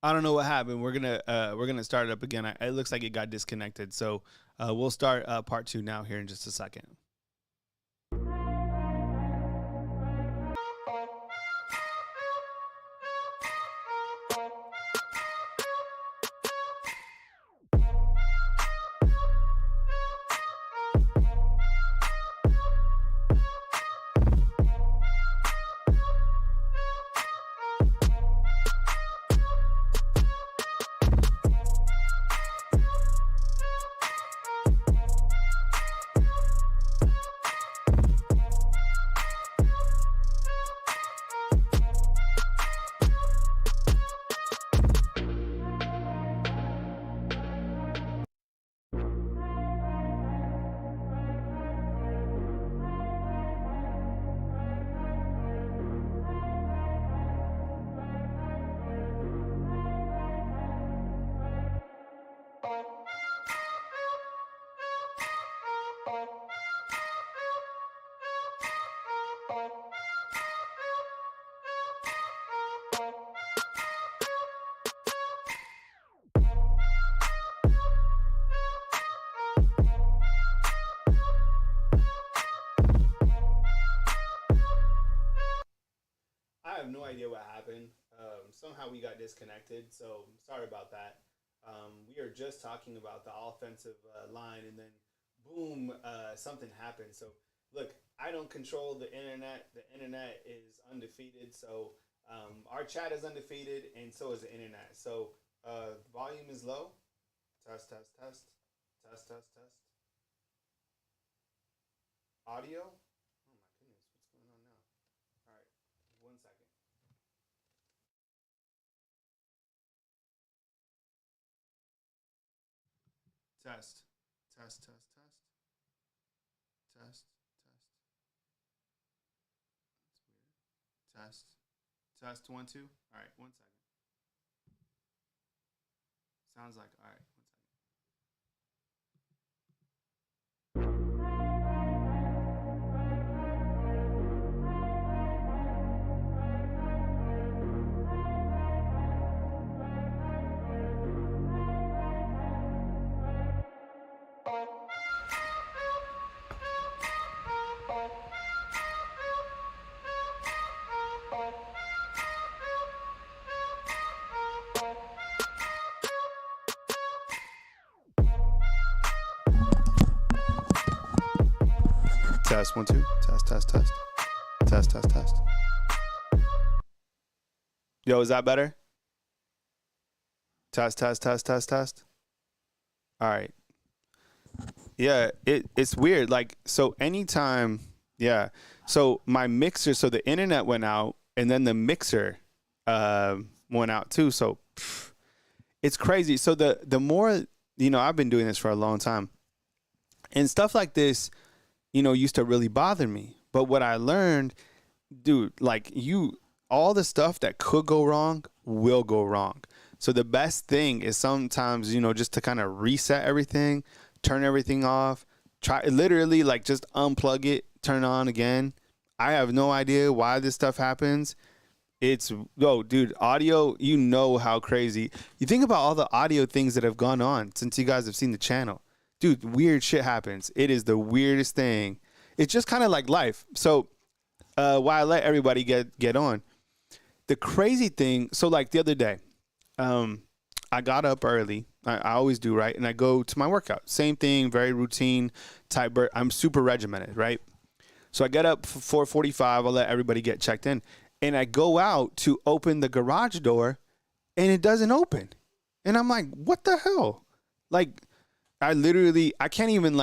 I don't know what happened. We're gonna start it up again. It looks like it got disconnected. So we'll start part two now here in just a second. I have no idea what happened. Somehow we got disconnected, so sorry about that. We are just talking about the offensive line, and then boom, something happened. So look, I don't control the internet. The internet is undefeated. So our chat is undefeated, and so is the internet. So volume is low. Test, test, test, test, test, test. Audio. Oh my goodness, what's going on now? All right, 1 second. Test, test, test, test, test, test. That's weird. Test, test, 1, 2. All right, 1 second. Sounds like all right. 1 second. Test 1, 2. Test, test, test, test, test, test. Yo, is that better? Test, test, test, test, test. All right. Yeah, it's weird. Like, so anytime, yeah. So my mixer, so the internet went out, and then the mixer went out too. So it's crazy. So the more, I've been doing this for a long time, and stuff like this, used to really bother me. But what I learned, dude, like all the stuff that could go wrong will go wrong. So the best thing is sometimes, just to kind of reset everything, turn everything off, try literally like just unplug it, turn on again. I have no idea why this stuff happens. Dude, audio, how crazy. You think about all the audio things that have gone on since you guys have seen the channel. Dude, weird shit happens. It is the weirdest thing. It's just kind of like life. So while I let everybody get on, the crazy thing, so like the other day, I got up early. I always do, right? And I go to my workout. Same thing, very routine type. I'm super regimented, right? So I get up for 4:45. I'll let everybody get checked in. And I go out to open the garage door, and it doesn't open. And I'm like, what the hell? Like, I can't even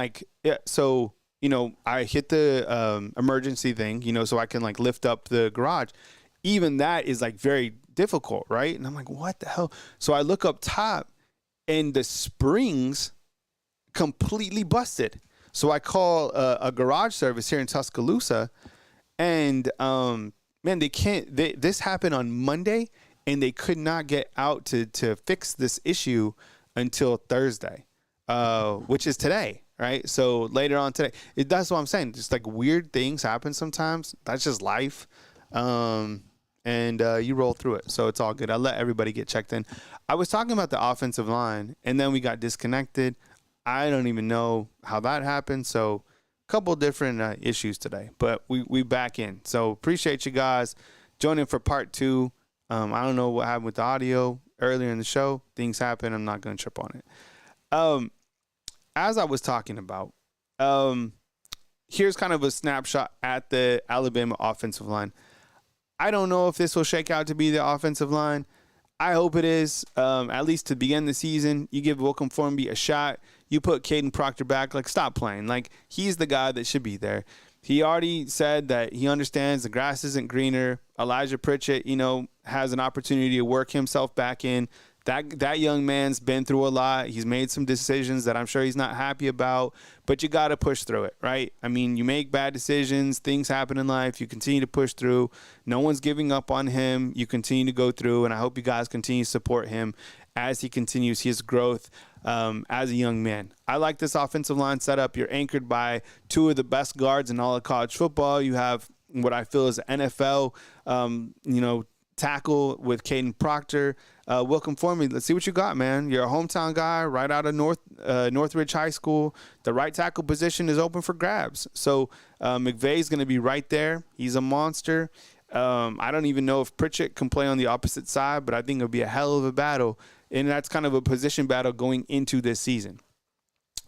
so, I hit the emergency thing, so I can like lift up the garage. Even that is like very difficult, right? And I'm like, what the hell? So I look up top, and the springs completely busted. So I call a garage service here in Tuscaloosa, and man, this happened on Monday, and they could not get out to fix this issue until Thursday. Which is today, right? So later on today, that's what I'm saying. Just like weird things happen sometimes. That's just life. and you roll through it. So it's all good. I'll let everybody get checked in. I was talking about the offensive line, and then we got disconnected. I don't even know how that happened. So a couple different issues today, but we back in. So appreciate you guys joining for part 2. I don't know what happened with the audio earlier in the show. Things happen. I'm not going to trip on it. As I was talking about, here's kind of a snapshot at the Alabama offensive line. I don't know if this will shake out to be the offensive line. I hope it is, at least to begin the season. You give Welcome Formby a shot. You put Caden Proctor back. Like, stop playing. Like, he's the guy that should be there. He already said that he understands the grass isn't greener. Elijah Pritchett, has an opportunity to work himself back in. That young man's been through a lot. He's made some decisions that I'm sure he's not happy about, but you got to push through it, right? I mean, you make bad decisions. Things happen in life. You continue to push through. No one's giving up on him. You continue to go through, and I hope you guys continue to support him as he continues his growth as a young man. I like this offensive line setup. You're anchored by 2 of the best guards in all of college football. You have what I feel is an NFL, tackle with Caden Proctor. Welcome for me. Let's see what you got, man. You're a hometown guy right out of Northridge High School. The right tackle position is open for grabs. So McVay's going to be right there. He's a monster. I don't even know if Pritchett can play on the opposite side, but I think it'll be a hell of a battle. And that's kind of a position battle going into this season.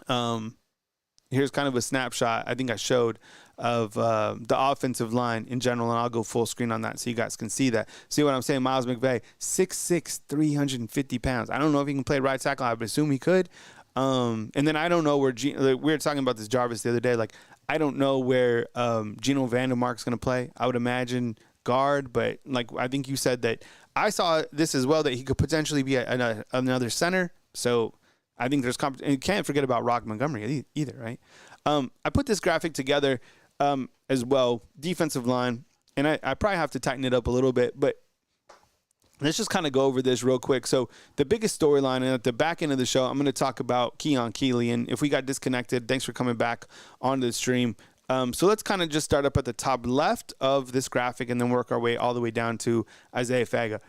Here's kind of a snapshot I think I showed of the offensive line in general, and I'll go full screen on that so you guys can see that. See what I'm saying? Miles McVay, 6'6", 350 pounds. I don't know if he can play right tackle. I would assume he could. And then I don't know where we were talking about this Jarvis the other day. Like, I don't know where Geno Vandermark's going to play. I would imagine guard, but like I think you said that I saw this as well, that he could potentially be another center. So I think there's and you can't forget about Rock Montgomery either, right? I put this graphic together as well, defensive line, and I probably have to tighten it up a little bit, but let's just kind of go over this real quick. So the biggest storyline, and at the back end of the show, I'm going to talk about Keon Keeley, and if we got disconnected, thanks for coming back onto the stream. So let's kind of just start up at the top left of this graphic and then work our way all the way down to Isaiah Faga.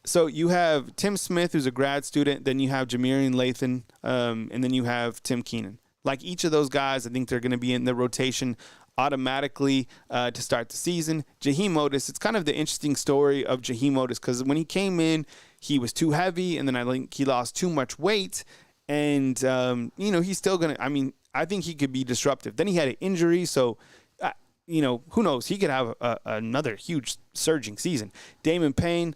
So you have Tim Smith, who's a grad student, then you have Jamarian Lathan, and then you have Tim Keenan. Like each of those guys, I think they're going to be in the rotation automatically to start the season. Jaheim Otis, it's kind of the interesting story of Jaheim Otis, because when he came in, he was too heavy, and then I think he lost too much weight, and, he's still going to, I think he could be disruptive. Then he had an injury, so, who knows? He could have another huge surging season. Damon Payne,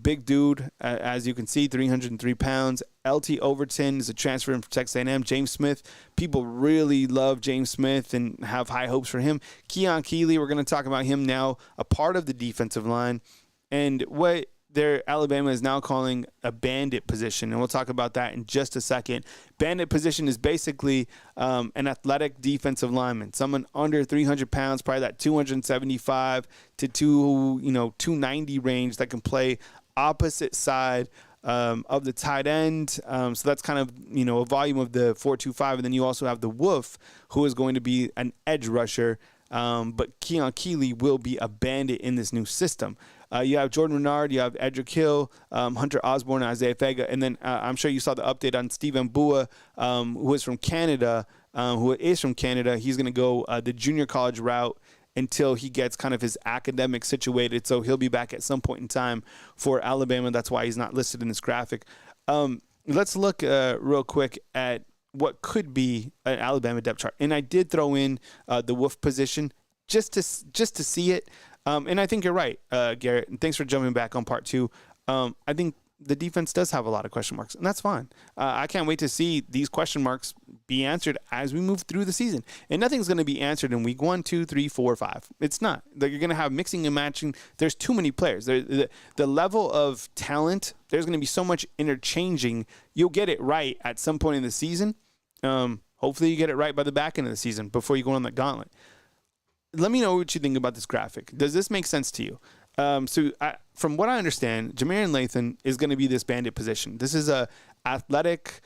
big dude, as you can see, 303 pounds. LT Overton is a transfer from Texas A&M. James Smith, people really love James Smith and have high hopes for him. Keon Keeley, we're going to talk about him now, a part of the defensive line. And what Alabama is now calling a bandit position, and we'll talk about that in just a second. Bandit position is basically an athletic defensive lineman, someone under 300 pounds, probably that 275 to 290 range that can play opposite side of the tight end. So that's kind of, a volume of the 4-2-5. And then you also have the Wolf, who is going to be an edge rusher. But Keon Keeley will be a bandit in this new system. You have Jordan Renard, you have Edric Hill, Hunter Osborne, and Isaiah Faga. And then I'm sure you saw the update on Stephen Bua, who is from Canada. He's going to go the junior college route until he gets kind of his academic situated. So he'll be back at some point in time for Alabama. That's why he's not listed in this graphic. Let's look real quick at what could be an Alabama depth chart. And I did throw in the Wolf position just to see it. And I think you're right, Garrett. And thanks for jumping back on part 2. I think the defense does have a lot of question marks, and that's fine. I can't wait to see these question marks be answered as we move through the season. And nothing's going to be answered in week 1, 2, 3, 4, 5. It's not. You're going to have mixing and matching. There's too many players. The level of talent, there's going to be so much interchanging. You'll get it right at some point in the season. Hopefully you get it right by the back end of the season before you go on the gauntlet. Let me know what you think about this graphic. Does this make sense to you? From what I understand, Jamarian Lathan is going to be this bandit position. This is a athletic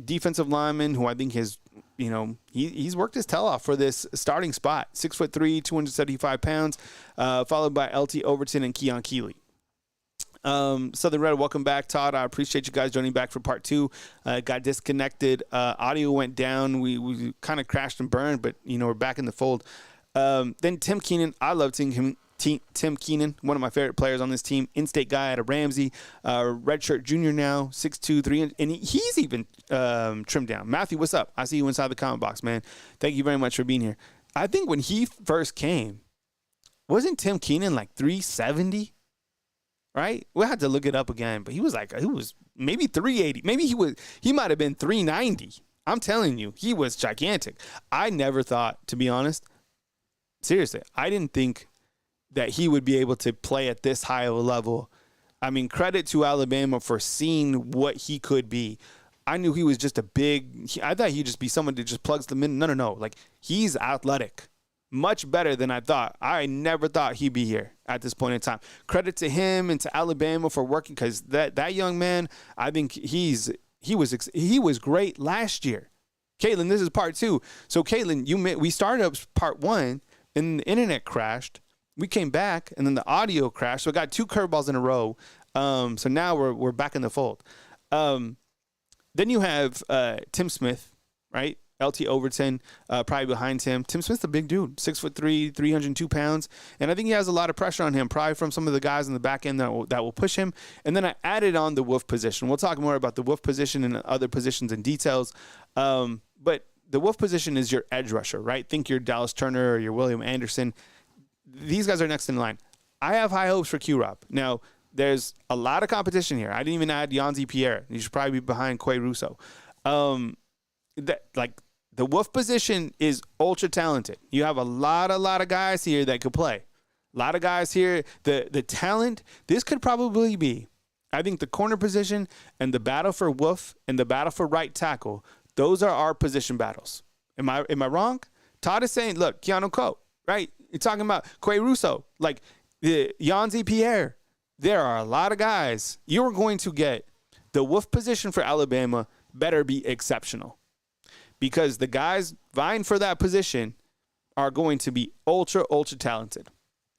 defensive lineman who I think has he's worked his tail off for this starting spot. 6'3", 275 pounds, followed by LT Overton and Keon Keeley. Southern Red, welcome back, Todd. I appreciate you guys joining back for part 2. Got disconnected. Audio went down. We kind of crashed and burned, but we're back in the fold. Then Tim Keenan. I love Tim Keenan, one of my favorite players on this team. In-state guy out of Ramsey, redshirt junior now, 6'2", 300, and he's even trimmed down. Matthew, what's up? I see you inside the comment box, man. Thank you very much for being here. I think when he first came, wasn't Tim Keenan like 370? Right? We'll have to look it up again, but he was maybe 380. Maybe he might have been 390. I'm telling you, he was gigantic. I never thought, to be honest, seriously, I didn't think that he would be able to play at this high of a level. I mean, credit to Alabama for seeing what he could be. I knew he was just I thought he'd just be someone that just plugs them in. No. Like, he's athletic. Much better than I thought. I never thought he'd be here at this point in time. Credit to him and to Alabama for working, because that young man, I think he was great last year. Caitlin, this is part 2. So Caitlin, we started up part 1 and the internet crashed. We came back and then the audio crashed. So I got 2 curveballs in a row. So now we're back in the fold. Then you have Tim Smith, right? LT Overton, probably behind him. Tim Smith's a big dude, 6'3", 302 pounds. And I think he has a lot of pressure on him, probably from some of the guys in the back end that will push him. And then I added on the Wolf position. We'll talk more about the Wolf position and other positions and details. But the Wolf position is your edge rusher, right? Think your Dallas Turner or your William Anderson. These guys are next in line. I have high hopes for Q-Rob. Now, there's a lot of competition here. I didn't even add Yanzi Pierre. He should probably be behind Quay Russo. The Wolf position is ultra talented. You have a lot of guys here that could play. A lot of guys here. The talent, this could probably be, I think, the corner position and the battle for Wolf and the battle for right tackle. Those are our position battles. Am I wrong? Todd is saying, look, Keanu Coe, right? You're talking about Quay Russo, like the Yanzi Pierre. There are a lot of guys. You're going to get the Wolf position for Alabama better be exceptional, because the guys vying for that position are going to be ultra talented.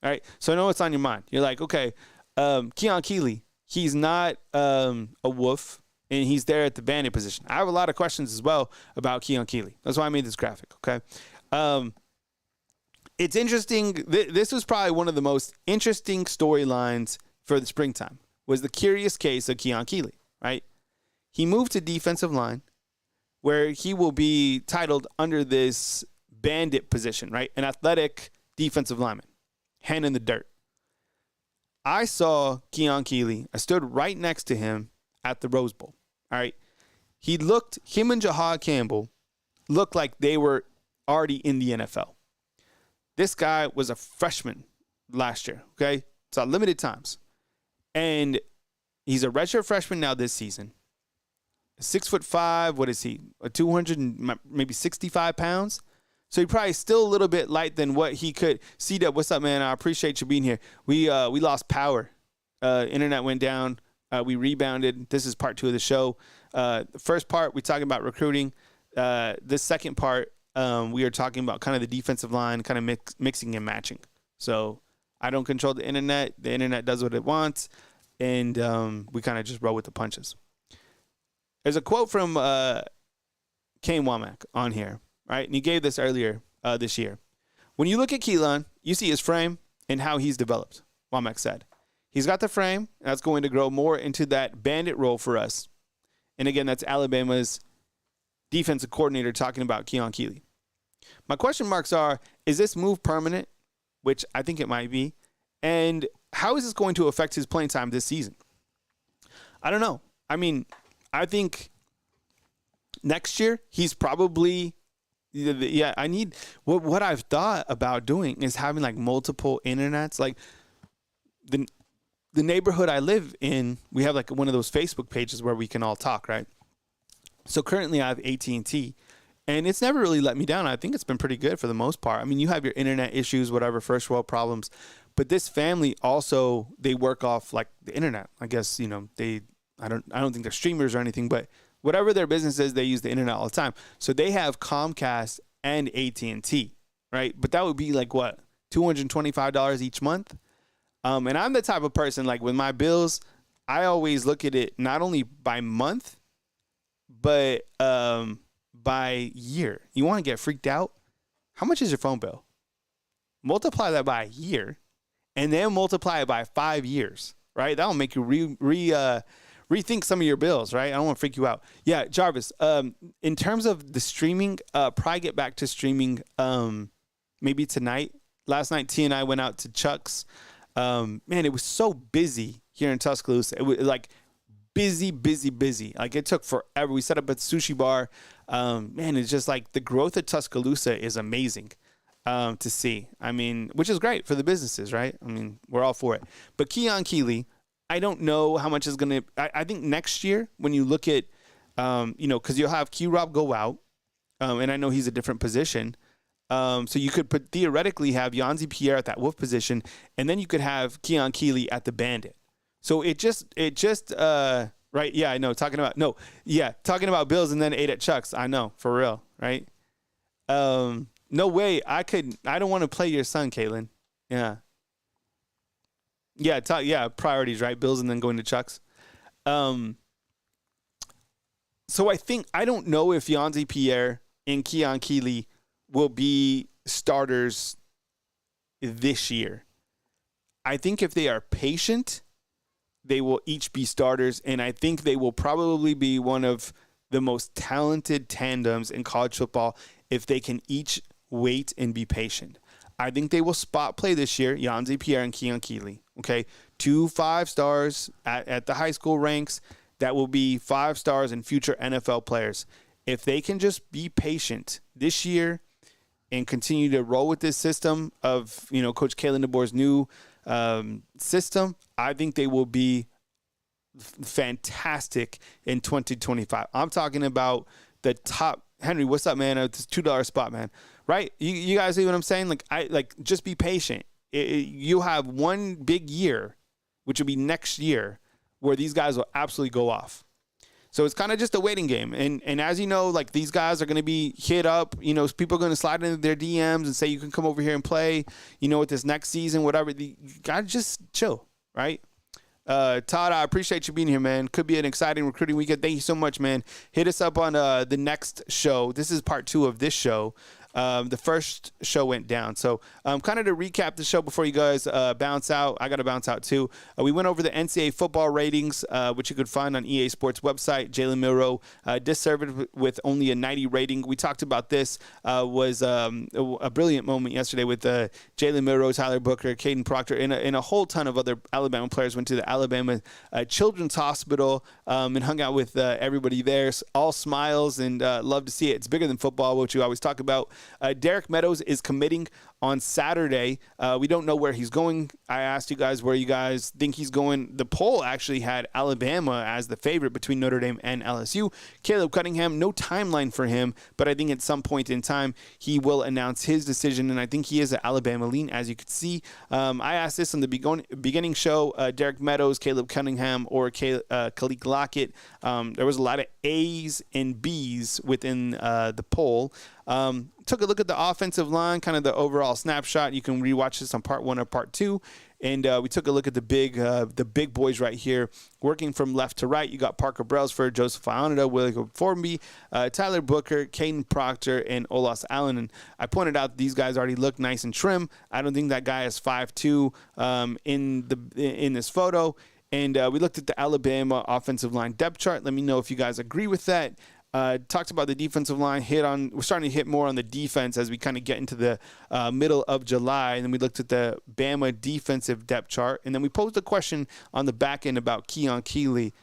All right. So I know what's on your mind. You're like, okay, Keon Keeley, he's not a Wolf, and he's there at the bandit position. I have a lot of questions as well about Keon Keeley. That's why I made this graphic. Okay. It's interesting. This was probably one of the most interesting storylines for the springtime, was the curious case of Keon Keeley, right? He moved to defensive line, where he will be titled under this bandit position, right? An athletic defensive lineman, hand in the dirt. I saw Keon Keeley. I stood right next to him at the Rose Bowl, all right? Him and Jahad Campbell looked like they were already in the NFL. This guy was a freshman last year, okay? So limited times. And he's a redshirt freshman now this season. 6'5", what is he? 200 maybe 65 pounds. So he probably still a little bit light than what he could. C-Dub, what's up, man? I appreciate you being here. We lost power. Internet went down. We rebounded. This is part 2 of the show. The first part, we talking about recruiting. This second part, we are talking about kind of the defensive line, kind of mixing and matching. So I don't control the internet. The internet does what it wants, and we kind of just roll with the punches. There's a quote from Kane Womack on here, right? And he gave this earlier this year. When you look at Keelan, you see his frame and how he's developed, Womack said. He's got the frame, and that's going to grow more into that bandit role for us. And again, that's Alabama's defensive coordinator talking about Keon Keeley. My question marks are, is this move permanent? Which I think it might be. And how is this going to affect his playing time this season? I don't know. I mean, I think next year he's probably, I need, what I've thought about doing is having like multiple internets. Like the neighborhood I live in, we have like one of those Facebook pages where we can all talk, right? So currently I have AT&T, and it's never really let me down. I think it's been pretty good for the most part. I mean, you have your internet issues, whatever, first world problems, but this family also, they work off like the internet. I guess, I don't think they're streamers or anything, but whatever their business is, they use the internet all the time. So they have Comcast and AT&T, right? But that would be like what, $225 each month? And I'm the type of person, like with my bills, I always look at it not only by month, but by year. You want to get freaked out? How much is your phone bill? Multiply that by a year, and then multiply it by 5 years, right? That'll make you rethink some of your bills, right? I don't want to freak you out. Yeah, Jarvis, in terms of the streaming, probably get back to streaming maybe tonight. Last night, T and I went out to Chuck's. Man, it was so busy here in Tuscaloosa. It was like busy. Like it took forever. We set up a sushi bar. Man, it's just like the growth of Tuscaloosa is amazing to see. I mean, which is great for the businesses, right? I mean, we're all for it. But Keon Keeley, I don't know how much is going to, I think next year when you look at, because you'll have Q-Rob go out, and I know he's a different position. So you could theoretically have Yanzi Pierre at that wolf position, and then you could have Keon Keeley at the bandit. So it just right. Yeah, I know. Talking about Bills and then 8 at Chuck's. I know, for real. Right. No way. I don't want to play your son, Caitlin. Yeah. Yeah. Priorities, right? Bills and then going to Chuck's. So I don't know if Yanzi Pierre and Keon Keeley will be starters this year. I think if they are patient, they will each be starters, and I think they will probably be one of the most talented tandems in college football if they can each wait and be patient. I think they will spot play this year, Yanzi Pierre and Keon Keeley. Okay, 2 5-stars at the high school ranks that will be 5 stars and future NFL players. If they can just be patient this year and continue to roll with this system of, Coach Kalen DeBoer's new system, I think they will be fantastic in 2025. I'm talking about the top. Henry, what's up, man? It's $2 spot, man. Right? You guys see what I'm saying? Just be patient. You have one big year, which will be next year, where these guys will absolutely go off. So it's kind of just a waiting game. And as you know, like these guys are going to be hit up. People are going to slide into their DMs and say, you can come over here and play, with this next season, whatever. You got to just chill, right? Todd, I appreciate you being here, man. Could be an exciting recruiting weekend. Thank you so much, man. Hit us up on the next show. This is part 2 of this show. The first show went down. So kind of to recap the show before you guys bounce out, I got to bounce out too. We went over the NCAA football ratings, which you could find on EA Sports website. Jalen Milroe disserved with only a 90 rating. We talked about this. Was a brilliant moment yesterday with Jalen Milroe, Tyler Booker, Caden Proctor, and a whole ton of other Alabama players went to the Alabama Children's Hospital and hung out with everybody there. All smiles and love to see it. It's bigger than football, which you always talk about. Derek Meadows is committing on Saturday. We don't know where he's going. I asked you guys where you guys think he's going. The poll actually had Alabama as the favorite between Notre Dame and LSU. Caleb Cunningham, no timeline for him, but I think at some point in time he will announce his decision, and I think he is an Alabama lean, as you could see. I asked this on the beginning show, Derek Meadows, Caleb Cunningham, or Khalid Lockett. There was a lot of A's and B's within the poll. Took a look at the offensive line, kind of the overall snapshot. You can rewatch this on part 1 or part 2. And we took a look at the big boys right here, working from left to right. You got Parker Brailsford, Joseph Ionita, William Formby, Tyler Booker, Caden Proctor, and Olas Allen. And I pointed out these guys already look nice and trim. I don't think that guy is 5'2" in this photo. And we looked at the Alabama offensive line depth chart. Let me know if you guys agree with that. Talked about the defensive line. We're starting to hit more on the defense as we kind of get into the middle of July. And then we looked at the Bama defensive depth chart. And then we posed a question on the back end about Keon Keeley.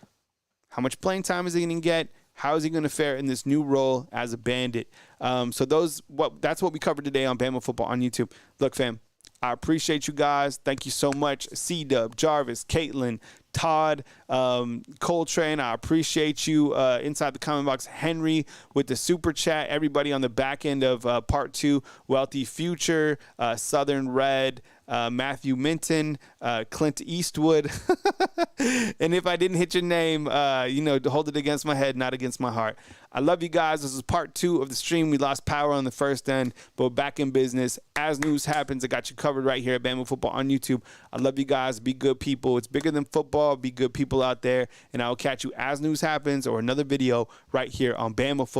How much playing time is he going to get? How is he going to fare in this new role as a Bandit? So that's what we covered today on Bama Football on YouTube. Look, fam, I appreciate you guys. Thank you so much. C-Dub, Jarvis, Caitlin, Todd, Coltrane, I appreciate you inside the comment box. Henry with the super chat. Everybody on the back end of part 2, Wealthy Future, Southern Red, Matthew Minton, Clint Eastwood. And if I didn't hit your name, hold it against my head, not against my heart. I love you guys. This is part 2 of the stream. We lost power on the first end, but we're back in business. As news happens, I got you covered right here at Bama Football on YouTube. I love you guys. Be good people. It's bigger than football. Be good people out there. And I will catch you as news happens or another video right here on Bama Football.